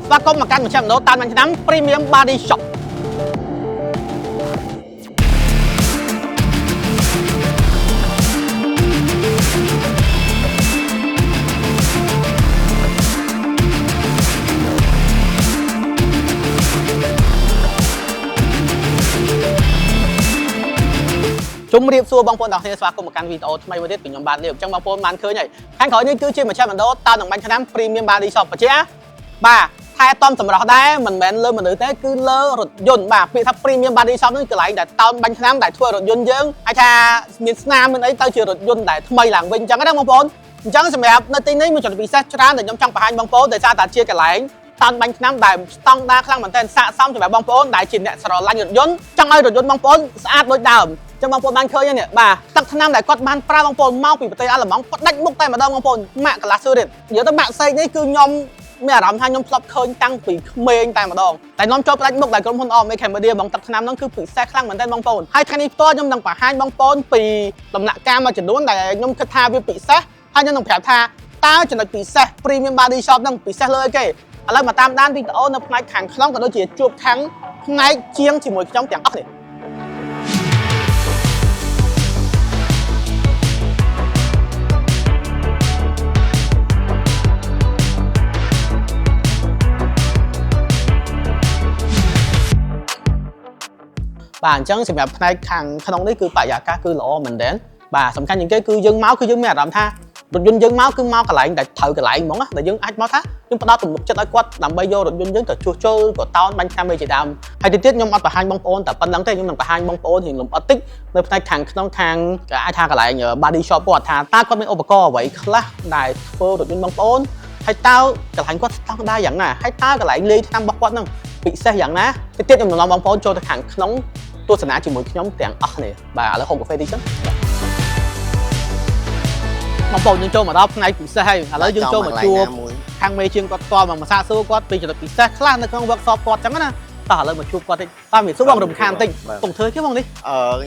ស្វាគមន៍មកកាន់មជ្ឈមណ្ឌលតាមបាញ់ឆ្នាំ Premium Body Shop ជំរាបសួរបងប្អូនទាំងគ្នាស្វាគមន៍មកកាន់វីដេអូថ្មីមួយទៀតពីខ្ញុំបាទលាវអញ្ចឹងបងប្អូនបានឃើញហើយខាងក្រោយនេះគឺជាមជ្ឈមណ្ឌលតើនឹងបាញ់ឆ្នាំ Premium Body Shop បញ្ជាក់បាទថែទាំសម្រស់ដែរមិនមែនលើមនុស្សទេគឺលើរថយន្តបាទពាក្យថា Premium Body Shop នេះកន្លែងដែលតោនបាញ់ឆ្នាំដែលធ្វើរថយន្តយើងអាចថាមានស្នាមមានអីទៅជារថយន្តដែលថ្មីឡើងវិញអញ្ចឹងណាបងប្អូនអញ្ចឹងសម្រាប់នៅទីនេះមានចំណុចពិសេសច្រើនដែលខ្ញុំចង់បង្ហាញបងប្អូនដោយសារតែជាកន្លែងតោនបាញ់ឆ្នាំដែលស្តង់ដារខ្លាំងមែនទែនស័ក្តិសមសម្រាប់បងប្អូនដែលជាអ្នកស្រឡាញ់រថយន្តចង់ឲ្យរថយន្តបងប្អូនស្អាតដូចដើមចឹងបងប្អូនបានឃើញនេះបាទទឹកថ្នាំដែលគាត់បានប្រើបងប្អូនមកពីប្រទេសអាល្លឺម៉ង់ផ្ដាច់មុខតែម្ដងបងប្អូនម៉ាក់កាឡាស៊ូរ៉េតនិយាយទៅម៉ាក់សេកនេះគឺខ្ញុំមានអារម្មណ៍ថាខ្ញុំធ្លាប់ឃើញតាំងពីក្មេងតែម្ដងតែនាំចូលផ្ដាច់មុខដែលក្រុមហ៊ុន Omega Media បងទឹកថ្នាំហ្នឹងគឺពិសេសខ្លាំងមែនទែនបងប្អូនហើយថ្ងៃនេះផ្ទាល់ខ្ញុំនឹងបង្ហាញបងប្អូនពីដំណាក់កាលមួយចំនួនដែលខ្ញុំគិតថាវាពិសេសហើយខ្ញុំនឹងប្រាប់ថាតើចំណុចពិសេស Premium Body Shop ហ្នឹងពិសេសលើអីគេឥឡូវមកតាមដានវីដេអូនៅផ្នែកខាងក្នុងក៏ដូចជាជួបខាងផ្នែកជាងជាមួយខ្ញុំទាំងអស់គ្នាបាទអញ្ចឹងសម្រាប់ផ្នែកខាងក្នុងនេះគឺបរិយាកាសគឺល្អមែនទែនបាទសំខាន់ជាងគេគឺយើងមកគឺយើងមានអារម្មណ៍ថារថយន្តយើងមកគឺមកកន្លែងដែលត្រូវកន្លែងហ្មងណាដែលយើងអាចមកថាយើងផ្ដោតទំនុកចិត្តឲ្យគាត់ដើម្បីយករថយន្តយើងទៅជួសជុលក៏តោនបាញ់ឆ្នាំអីជាដើមហើយទៅទៀតខ្ញុំអត់បង្ហាញបងប្អូនតែប៉ុណ្្នឹងទេខ្ញុំនឹងបង្ហាញបងប្អូនរៀងលំអិតតិចនៅផ្នែកខាងក្នុងខាងអាចថាកន្លែង body shop គាត់ថាតើគាត់មានឧបករណ៍អ្វីខ្លះដែលធ្វើរថយន្តបងប្អូនហើយតើកន្លែងគាត់ស្តង់ដារយ៉ាងណាហើយតើកន្លែងលេងឆ្នាំរបស់គាត់ហ្នឹងពិសេសយ៉ាងណាទៅទៀតខ្ញុំនឹងនាំបងប្អូនចូលទៅខាងក្នុងទស្សនាជាមួយខ្ញុំទាំងអស់គ្នាបាទឥឡូវហូបកាហ្វេតិចចឹងបងប្អូនយើងចូលមកដល់ផ្នែកពិសេសហើយឥឡូវយើងចូលមកជួបខាងមេជាងគាត់ផ្ទាល់មកសាកសួរគាត់ពីចំណុចពិសេសខ្លះនៅក្នុង workshop គាត់ចឹងណាតោះឥឡូវមកជួបគាត់តិចតាមវាសួរបងរំខានតិចកំធ្វើគេបងនេះ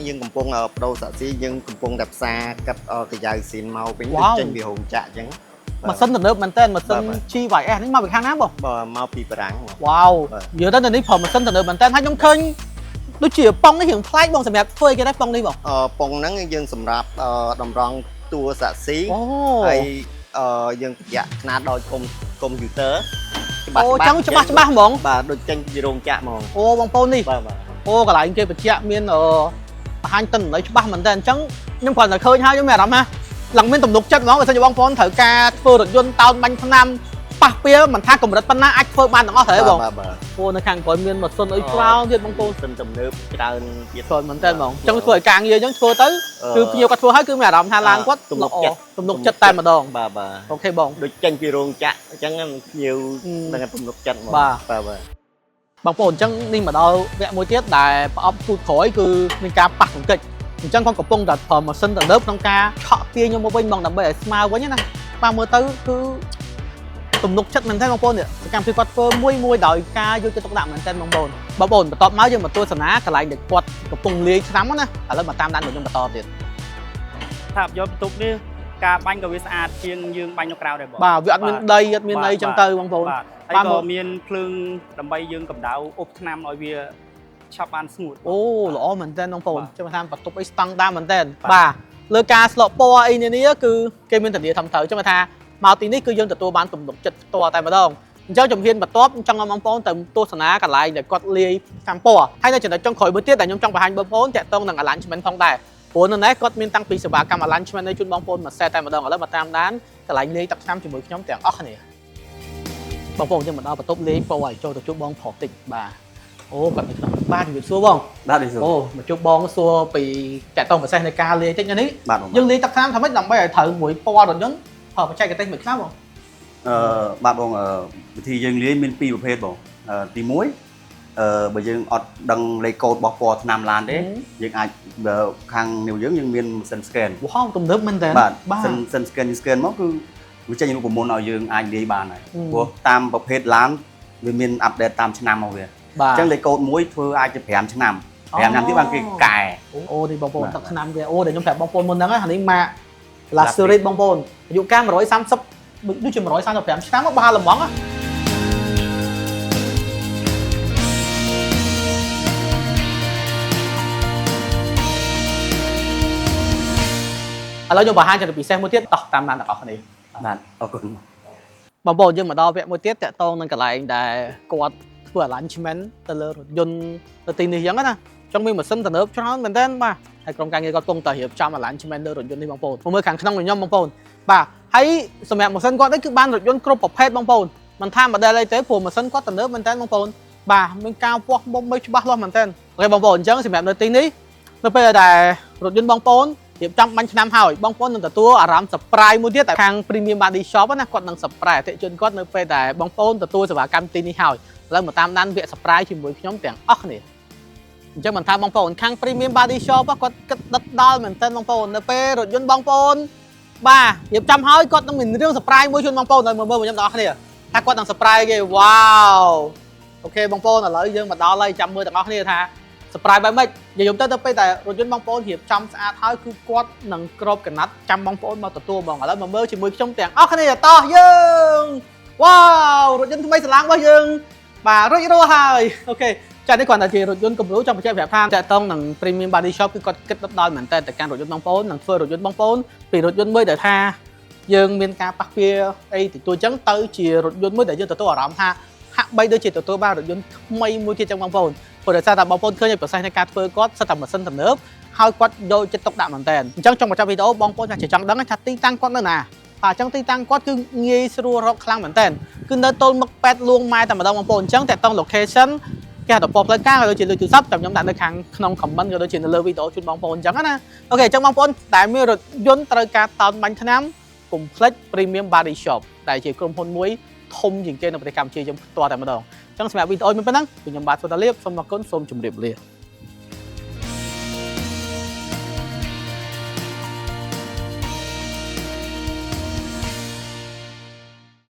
យើងកំពុងបដូរសាក់ស៊ីយើងកំពុងតែផ្សារកាត់កាយ៉ៅស៊ីនមកវិញចេញពីរោងចក្រចឹងម៉ាស៊ីនទំនើបមែនតើម៉ាស៊ីន GYS នេះមកពីខាងណាបងបាទមកពីបារាំងវ៉ាវនិយាយទៅនេះប្រើម៉ាស៊ីនទំនើបមែនតើហើយខ្ញុំឃើញដូចជាប៉ុងនេះរៀងប្លែកបងសម្រាប់ធ្វើគេដែរប៉ុងនេះបងប៉ុងហ្នឹងយើងសម្រាប់តម្រង់តួសាក់ស៊ីហើយយើងបញ្ជាក់ຂະຫນາດដោយកុំព្យូទ័រអូចឹងច្បាស់ហ្មងបាទដូចចេញពីរោងចក្រហ្មងអូបងប្អូននេះអូកន្លែងគេបញ្ជាក់មានបង្ហាញទិន្នន័យច្បាស់មែនតើអញ្ចឹងខ្ញុំគ្រាន់តែឃើញហើយខ្ញុំមានអារម្មណ៍ថាឡើងមានទំនុកចិត្តហ្មងបើសិនជាបងប្អូនត្រូវការធ្វើរថយន្តតោនបាញ់ថ្នាំប៉ះពាលមិនថាកម្រិតប៉ុណ្ណាអាចធ្វើបានទាំងអស់ត្រូវបងអូនៅខាងក្រោយមានម៉ាស៊ីនអីច្រើនទៀតបងប្អូនសិនទំនើបច្រើនទៀតច្រើនមែនតើហ្មងអញ្ចឹងធ្វើឲ្យការងារអញ្ចឹងធ្វើទៅគឺភ្ញៀវគាត់ធ្វើឲ្យគឺមានអារម្មណ៍ថាឡើងគាត់ទំនុកចិត្តតែម្ដងបាទអូខេបងដូចចេញពីរោងចក្រអញ្ចឹងភ្ញៀវនឹងទំនុកចិត្តហ្មងបាទបងប្អូនអញ្ចឹងនេះមកដល់វគ្គមួយទៀតដែលប្រអប់ទូតក្រោយគឺមានការប៉ះទង្គិចអញ្ចឹងគាត់កំពុងតែប្រើម៉ាស៊ីនទំនើបក្នុងការឆក់ទាញខ្ញុំមកវិញបងដើម្បីឲ្យស្មើវិញណាបាទមើលទៅគឺទំនុកចិត្តមែនតើបងប្អូននេះសកម្មភាពគាត់ធ្វើមួយដោយការយកចិត្តទុកដាក់មែនតើបងប្អូនបន្ទាប់មកយើងមកទស្សនាកន្លែងដែលគាត់កំពុងលាយឆ្នាំណាឥឡូវមកតាមដានខ្ញុំបន្តទៀតថាយកបន្ទប់នេះការបាញ់ក៏វាស្អាតជាងយើងបាញ់នៅក្រៅដែរបងបាទវាអត់មានដីអត់មានអីចឹងទៅបងប្អូនបាទក៏មានភ្លើងដើម្បីយើងកម្ដៅអុបឆ្នាំឲ្យវាឆាប់បានស្ងួតអូល្អមែនតើបងប្អូនចាំថាបន្ទប់អីស្តង់ដារមែនតើបាទលើការស្លកពណ៌អីនេះគឺគេមានធានាធំត្រូវចាំថាមកទីនេះគឺយើងទទួលបានទំនុកចិត្តផ្ទាល់តែម្ដងអញ្ចឹងជំហានបន្ទាប់ចង់ឲ្យបងប្អូនទៅទស្សនាកន្លែងដែលគាត់លាយតាមពណ៌ហើយនៅចំណុចចុងក្រោយមួយទៀតដែលខ្ញុំចង់បង្ហាញបងប្អូនតាក់ទងនឹង alignment ផងដែរព្រោះនៅនេះគាត់មានតាំងពីសេវាកម្ម alignment នៅជូនបងប្អូនមួយសេតតែម្ដងឥឡូវមកតាមដានកន្លែងលាយទឹកឆ្នាំជាមួយខ្ញុំទាំងអស់គ្នាបងប្អូនយើងមកដល់បន្ទប់លាយពណ៌ឲ្យចូលទៅជួបបងប្រុសតិចបាទអូគាត់នៅក្នុងបាទជំរាបសួរបងបាទជំរាបសួរអូមកជួបបងសួរពីតាក់ទងប្រសេសនៃការលាយតិចនេះយើងលាយទឹកឆ្នាំធ្វើម៉េចដើម្បីឲ្យត្រូវមួយពណ៌រថយន្តប្រើបច្ចេកទេសមួយខ្លះបងបាទបងវិធីយើងលាយមានពីរប្រភេទបងទី1បើយើងអត់ដឹងលេខកូដរបស់ពណ៌ថ្នាំឡានទេយើងអាចខាងនេះយើងមានម៉ាស៊ីន scan វ៉ាវទំនើបមែនតើបាទម៉ាស៊ីន scan មកគឺវាចេញរូបមន្តឲ្យយើងអាចលាយបានហើយព្រោះតាមប្រភេទឡានវាមានអាប់ដេតតាមឆ្នាំមកវាអញ្ចឹងលេខកូដមួយធ្វើអាចជា5ឆ្នាំទៀតបានគេកែអូនេះបងប្អូនទឹកឆ្នាំគេអូដែលខ្ញុំប្រាប់បងប្អូនមុនហ្នឹងអានេះម៉ាក Lacerit បងប្អូនអាយុកាល130ដូចជា135ឆ្នាំមកបោះល្មង ឥឡូវខ្ញុំបង្ហាញចំណុចពិសេសមួយទៀតតោះតាមដានទាំងអស់គ្នា បាទអរគុណ បងប្អូនយើងមកដល់វគ្គមួយទៀតតាក់ទងនឹងកន្លែងដែលគាត់ធ្វើ alignment ទៅលើរថយន្តទៅទីនេះអញ្ចឹងណាចង់មានម៉ាស៊ីនទំនើបច្រើនមែនទែនបាទហើយក្រុមការងារគាត់កំពុងតែរៀបចំ alignment លើរថយន្តនេះបងប្អូនមើលខាងក្នុងខ្ញុំបងប្អូនបាទហើយសម្រាប់ម៉ាស៊ីនគាត់នេះគឺបានរថយន្តគ្រប់ប្រភេទបងប្អូនមិនថា model អីទេព្រោះម៉ាស៊ីនគាត់ទំនើបមែនទែនបងប្អូនបាទមានការវាស់មុំមិនច្បាស់លាស់មែនទែនអូខេបងប្អូនអញ្ចឹងសម្រាប់នៅទីនេះនៅពេលដែលរថយន្តបងប្អូនរៀបចំបាញ់ឆ្នាំហើយបងប្អូននឹងទទួលអារម្មណ៍ surprise មួយទៀតតែខាង Premium Body Shop ណាគាត់នឹង surprise អតិថិជនគាត់នៅពេលដែលបងប្អូនទទួលសេវាកម្មទីនេះហើយឥឡូវមកតាមដានវគ្គ surprise ជាមួយខ្ញុំទាំងអស់គ្នាអញ្ចឹងមិនថាបងប្អូនខាង Premium Body Shop គាត់គិតដិតដល់មែនទែនបងប្អូននៅពេលរថយន្តបងប្អូនបាទរៀបចំហើយគាត់នឹងមានរឿង surprise មួយជូនបងប្អូនឲ្យមើលខ្ញុំទាំងអស់គ្នាថាគាត់នឹង surprise គេវ៉ាវអូខេបងប្អូនឥឡូវយើងមកដល់ហើយចាំមើលទាំងអស់គ្នាថា surprise បែបម៉េចនិយាយទៅពេលតែរថយន្តបងប្អូនរៀបចំស្អាតហើយគឺគាត់នឹងក្របកណាត់ចាំបងប្អូនមកទទួលបងឥឡូវមកមើលជាមួយខ្ញុំទាំងអស់គ្នាតោះយើងវ៉ាវរថយន្តថ្មីស្រឡាងរបស់យើងបាទរួចរាល់ហើយអូខេចានេះគ្រាន់តែជារថយន្តគំរូចង់បញ្ជាក់ប្រាប់ថាតើតងនឹង Premium Body Shop គឺគាត់គិតដល់មែនតើទៅកាន់រថយន្តបងប្អូននឹងធ្វើរថយន្តបងប្អូនពីរថយន្តមួយដែលថាយើងមានការប៉ះពាល់អីទីទួចចឹងទៅជារថយន្តមួយដែលយើងទទួលអារម្មណ៍ថាហាក់បីដូចជាទទួលបានរថយន្តថ្មីមួយទៀតចឹងបងប្អូនព្រោះដោយសារតែបងប្អូនឃើញប្រសាសន៍នៃការធ្វើគាត់សិតតែម៉ាស៊ីនទំនើបហើយគាត់យកចិត្តទុកដាក់មែនតើអញ្ចឹងចង់បញ្ចប់វីដេអូបងប្អូនថាចង់ដឹងថាទីតាំងគាត់នៅណាបាទអញ្ចឹងទីតាំងគាត់គឺងាយស្រួលរកខ្លាំងមែនតើគឺនៅទល់មុខប៉ែតលួងម៉ែតែម្ដងបងប្អូនអញ្ចឹងតែតង់ location គេហៅថាផ្លូវការក៏ដូចជាលើទូរស័ព្ទតែខ្ញុំដាក់នៅខាងក្នុង comment ក៏ដូចជានៅលើវីដេអូជូនបងប្អូនអញ្ចឹងណាអូខេអញ្ចឹងបងប្អូនដែលមានរថយន្តត្រូវការតោនបាញ់ថ្នាំកុំភ្លេច Premium Body Shop ដែលជាក្រុមហ៊ុនមួយធំជាងគេនៅប្រទេសកម្ពុជាយើងផ្ទាល់តែម្ដងអញ្ចឹងសម្រាប់វីដេអូនេះប៉ុណ្ណឹងខ្ញុំបាទសុតាលៀបសូមអរគុណសូមជម្រាបលា